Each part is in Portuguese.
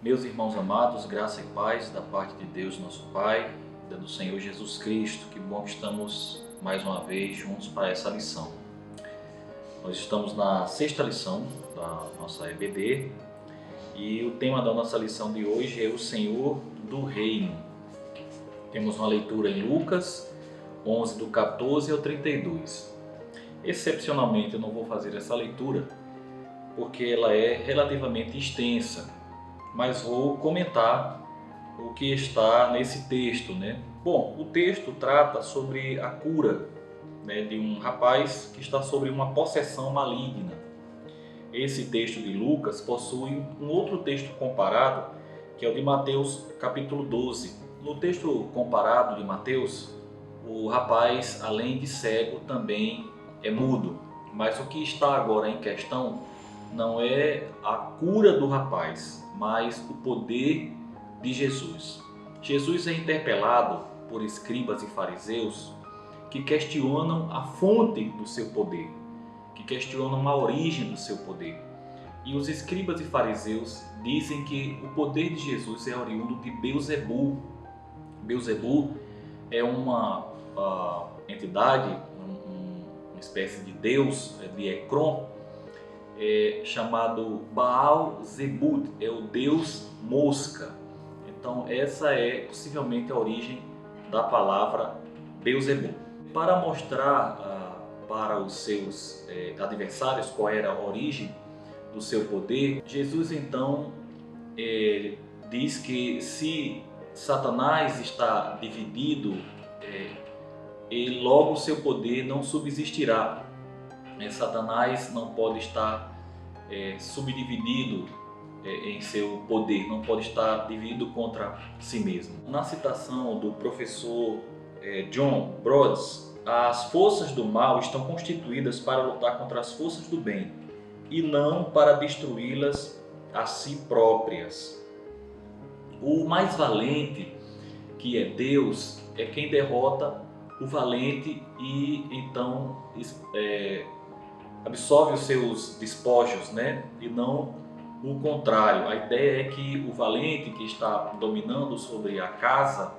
Meus irmãos amados, graça e paz da parte de Deus, nosso Pai, e do Senhor Jesus Cristo. Que bom que estamos mais uma vez juntos para essa lição. Nós estamos na sexta lição da nossa EBD e o tema da nossa lição de hoje é o Senhor do Reino. Temos uma leitura em Lucas 11, do 14 ao 32. Excepcionalmente eu não vou fazer essa leitura porque ela é relativamente extensa, mas vou comentar o que está nesse texto, né? Bom, o texto trata sobre a cura, né, de um rapaz que está sobre uma possessão maligna. Esse texto de Lucas possui um outro texto comparado, que é o de Mateus capítulo 12. No texto comparado de Mateus, o rapaz, além de cego, também é mudo. Mas o que está agora em questão não é a cura do rapaz, mas o poder de Jesus. Jesus é interpelado por escribas e fariseus que questionam a fonte do seu poder, que questionam a origem do seu poder. E os escribas e fariseus dizem que o poder de Jesus é oriundo de Beelzebul. Beelzebul é uma entidade, uma espécie de deus, de Ekron, chamado Baal-Zebub, é o deus mosca. Então essa é possivelmente a origem da palavra Beelzebub. Para mostrar para os seus adversários qual era a origem do seu poder, Jesus então diz que se Satanás está dividido, e logo o seu poder não subsistirá. Satanás não pode estar subdividido em seu poder, não pode estar dividido contra si mesmo. Na citação do professor John Broads, as forças do mal estão constituídas para lutar contra as forças do bem e não para destruí-las a si próprias. O mais valente, que é Deus, é quem derrota o valente e então absorve os seus despojos, né? E não o contrário. A ideia é que o valente que está dominando sobre a casa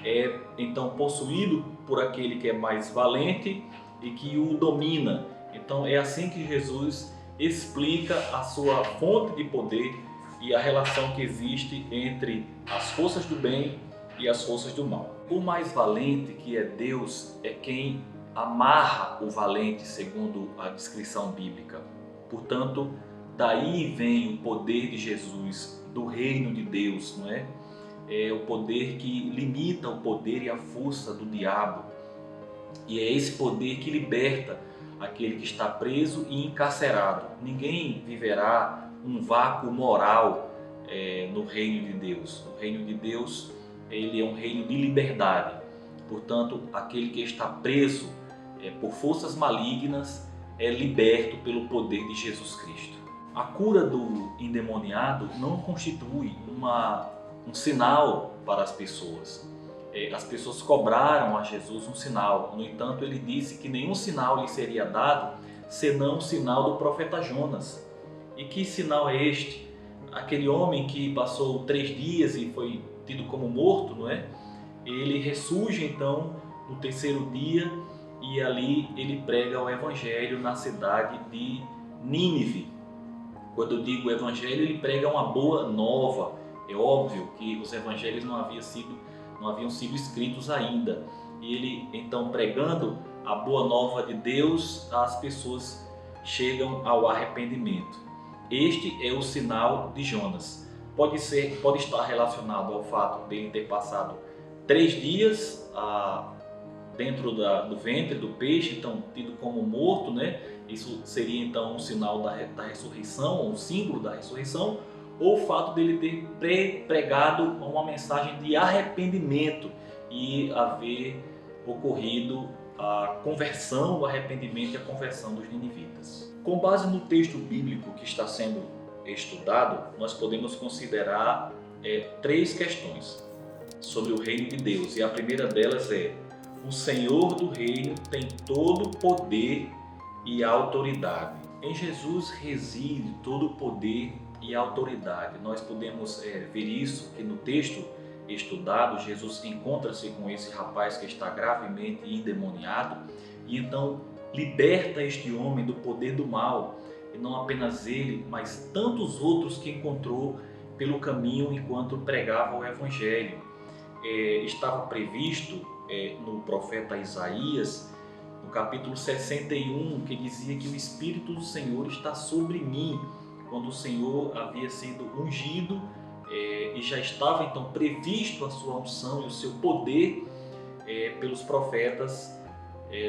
é então possuído por aquele que é mais valente e que o domina. Então é assim que Jesus explica a sua fonte de poder e a relação que existe entre as forças do bem e as forças do mal. O mais valente, que é Deus, é quem amarra o valente, segundo a descrição bíblica. Portanto, daí vem o poder de Jesus, do reino de Deus, não é? É o poder que limita o poder e a força do diabo. E é esse poder que liberta aquele que está preso e encarcerado. Ninguém viverá um vácuo moral no reino de Deus. O reino de Deus, ele é um reino de liberdade. Portanto, aquele que está preso por forças malignas é liberto pelo poder de Jesus Cristo. A cura do endemoniado não constitui um sinal para as pessoas. As pessoas cobraram a Jesus um sinal. No entanto, ele disse que nenhum sinal lhe seria dado senão o sinal do profeta Jonas. E que sinal é este? Aquele homem que passou 3 dias e foi tido como morto, não é? Ele ressurge então no 3º dia e ali ele prega o evangelho na cidade de Nínive. Quando eu digo evangelho, ele prega uma boa nova. É óbvio que os evangelhos não haviam sido escritos ainda. E ele então pregando a boa nova de Deus, as pessoas chegam ao arrependimento. Este é o sinal de Jonas. Pode estar relacionado ao fato de ele ter passado 3 dias dentro do ventre do peixe, então tido como morto, né? Isso seria então um sinal da ressurreição, um símbolo da ressurreição, ou o fato dele ter pregado uma mensagem de arrependimento e haver ocorrido a conversão, o arrependimento e a conversão dos ninivitas. Com base no texto bíblico que está sendo estudado, nós podemos considerar 3 questões sobre o reino de Deus. E a primeira delas é: o Senhor do reino tem todo o poder e autoridade. Em Jesus reside todo o poder e a autoridade. Nós podemos ver isso, que no texto estudado, Jesus encontra-se com esse rapaz que está gravemente endemoniado e então liberta este homem do poder do mal. E não apenas ele, mas tantos outros que encontrou pelo caminho enquanto pregava o Evangelho. Estava previsto no profeta Isaías, no capítulo 61, que dizia que o Espírito do Senhor está sobre mim, quando o Senhor havia sido ungido e já estava então previsto a sua unção e o seu poder pelos profetas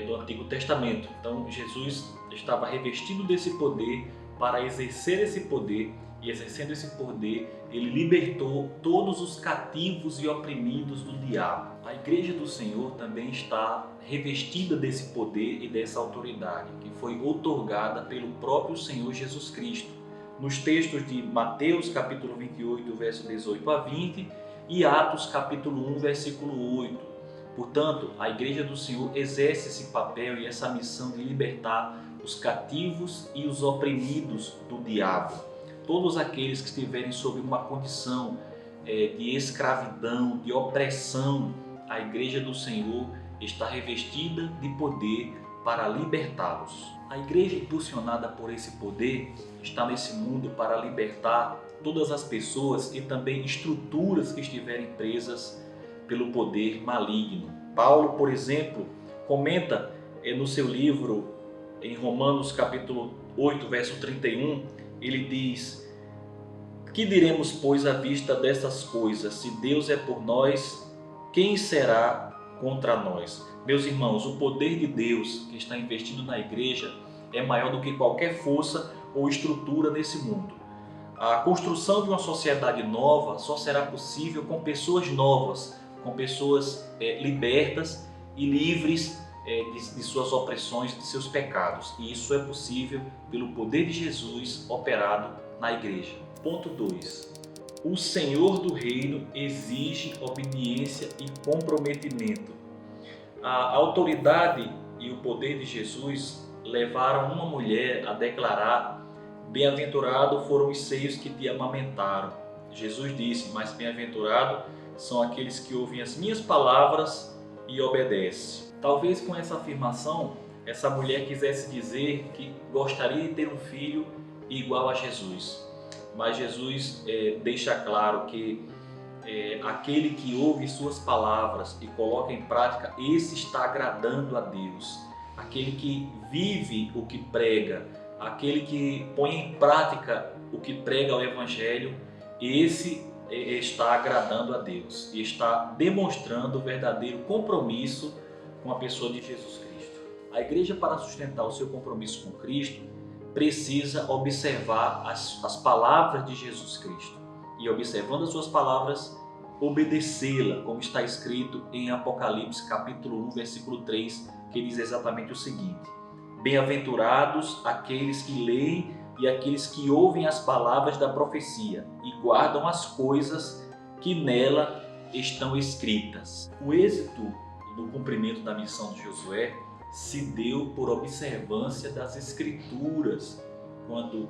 do Antigo Testamento. Então Jesus estava revestido desse poder para exercer esse poder, e exercendo esse poder ele libertou todos os cativos e oprimidos do diabo. A Igreja do Senhor também está revestida desse poder e dessa autoridade que foi outorgada pelo próprio Senhor Jesus Cristo. Nos textos de Mateus capítulo 28, verso 18 a 20 e Atos capítulo 1, versículo 8. Portanto, a Igreja do Senhor exerce esse papel e essa missão de libertar os cativos e os oprimidos do diabo. Todos aqueles que estiverem sob uma condição de escravidão, de opressão, a Igreja do Senhor está revestida de poder para libertá-los. A igreja, impulsionada por esse poder, está nesse mundo para libertar todas as pessoas e também estruturas que estiverem presas pelo poder maligno. Paulo, por exemplo, comenta no seu livro, em Romanos capítulo 8, verso 31, ele diz: "Que diremos, pois, à vista dessas coisas? Se Deus é por nós, quem será contra nós?" Meus irmãos, o poder de Deus que está investido na igreja é maior do que qualquer força ou estrutura nesse mundo. A construção de uma sociedade nova só será possível com pessoas novas, com pessoas libertas e livres de suas opressões, de seus pecados. E isso é possível pelo poder de Jesus operado na igreja. Ponto 2. O Senhor do reino exige obediência e comprometimento. A autoridade e o poder de Jesus levaram uma mulher a declarar: "Bem-aventurado foram os seios que te amamentaram." Jesus disse: "Mas bem-aventurado são aqueles que ouvem as minhas palavras e obedecem." Talvez com essa afirmação, essa mulher quisesse dizer que gostaria de ter um filho igual a Jesus. Mas Jesus deixa claro que aquele que ouve suas palavras e coloca em prática, esse está agradando a Deus. Aquele que vive o que prega, aquele que põe em prática o que prega o Evangelho, esse está agradando a Deus e está demonstrando o verdadeiro compromisso com a pessoa de Jesus Cristo. A igreja, para sustentar o seu compromisso com Cristo, precisa observar as palavras de Jesus Cristo e, observando as suas palavras, obedecê-la, como está escrito em Apocalipse capítulo 1, versículo 3, que diz exatamente o seguinte: "Bem-aventurados aqueles que leem e aqueles que ouvem as palavras da profecia e guardam as coisas que nela estão escritas." O êxito do cumprimento da missão de Josué se deu por observância das Escrituras, quando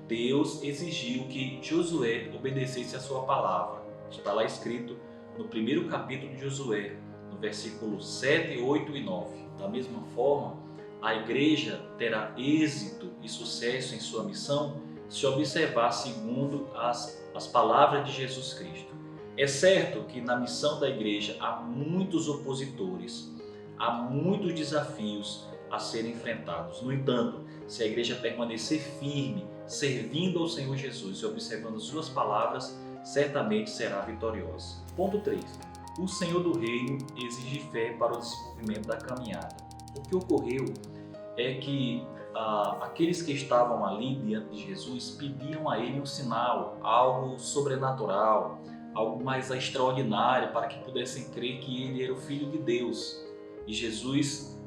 Deus exigiu que Josué obedecesse a sua palavra. Está lá escrito no primeiro capítulo de Josué, no versículo 7, 8 e 9. Da mesma forma, a igreja terá êxito e sucesso em sua missão se observar segundo as palavras de Jesus Cristo. É certo que na missão da igreja há muitos opositores, há muitos desafios a serem enfrentados. No entanto, se a igreja permanecer firme, servindo ao Senhor Jesus e observando suas palavras, certamente será vitoriosa. Ponto 3. O Senhor do reino exige fé para o desenvolvimento da caminhada. O que ocorreu é que aqueles que estavam ali diante de Jesus pediam a ele um sinal, algo sobrenatural, algo mais extraordinário, para que pudessem crer que ele era o Filho de Deus. E Jesus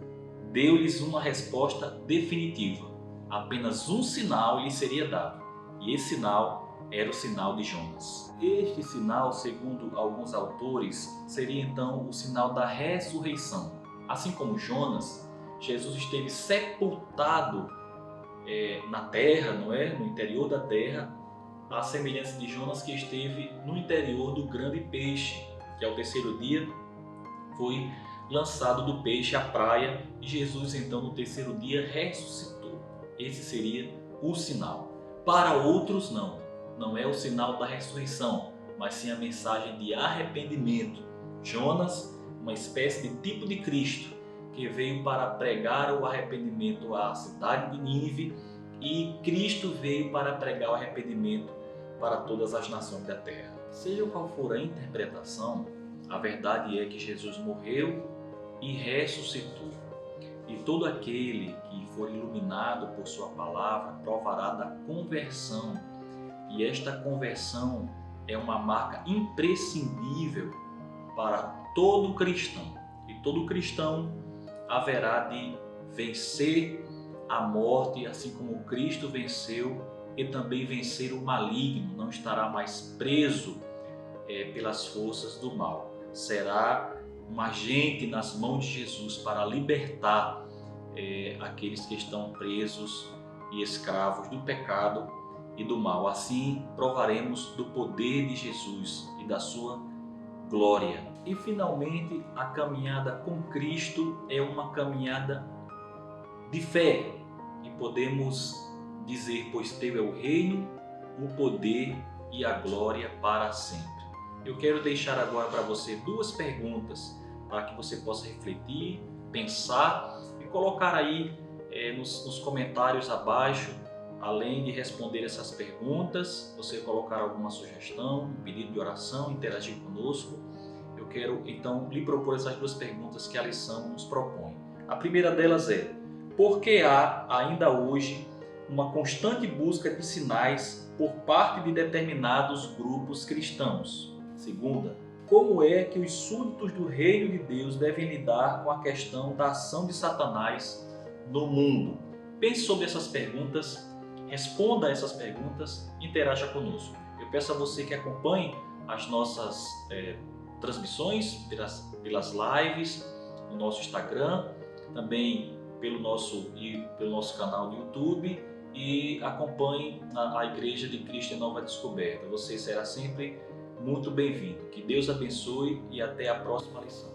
deu-lhes uma resposta definitiva. Apenas um sinal lhe seria dado, e esse sinal era o sinal de Jonas. Este sinal, segundo alguns autores, seria então o sinal da ressurreição. Assim como Jonas, Jesus esteve sepultado na terra, não é? No interior da terra, à semelhança de Jonas, que esteve no interior do grande peixe, que ao terceiro dia foi lançado do peixe à praia, e Jesus então no terceiro dia ressuscitou. Esse seria o sinal. Para outros não é o sinal da ressurreição, mas sim a mensagem de arrependimento. Jonas, uma espécie de tipo de Cristo, que veio para pregar o arrependimento à cidade de Nínive, e Cristo veio para pregar o arrependimento para todas as nações da terra. Seja qual for a interpretação, a verdade é que Jesus morreu e ressuscitou. E todo aquele que for iluminado por sua palavra provará da conversão. E esta conversão é uma marca imprescindível para todo cristão. E todo cristão haverá de vencer a morte, assim como Cristo venceu, e também vencer o maligno. Não estará mais preso pelas forças do mal. Será um agente nas mãos de Jesus para libertar aqueles que estão presos e escravos do pecado e do mal. Assim provaremos do poder de Jesus e da sua glória. E finalmente, a caminhada com Cristo é uma caminhada de fé. E podemos dizer: pois teu é o reino, o poder e a glória para sempre. Eu quero deixar agora para você duas perguntas para que você possa refletir, pensar e colocar aí nos comentários abaixo. Além de responder essas perguntas, você colocar alguma sugestão, um pedido de oração, interagir conosco. Eu quero então lhe propor essas duas perguntas que a lição nos propõe. A primeira delas é: por que há ainda hoje uma constante busca de sinais por parte de determinados grupos cristãos? Segunda, como é que os súditos do reino de Deus devem lidar com a questão da ação de Satanás no mundo? Pense sobre essas perguntas, responda a essas perguntas, interaja conosco. Eu peço a você que acompanhe as nossas transmissões pelas lives no nosso Instagram, também pelo nosso canal do YouTube, e acompanhe a Igreja de Cristo em Nova Descoberta. Você será sempre muito bem-vindo. Que Deus abençoe e até a próxima lição.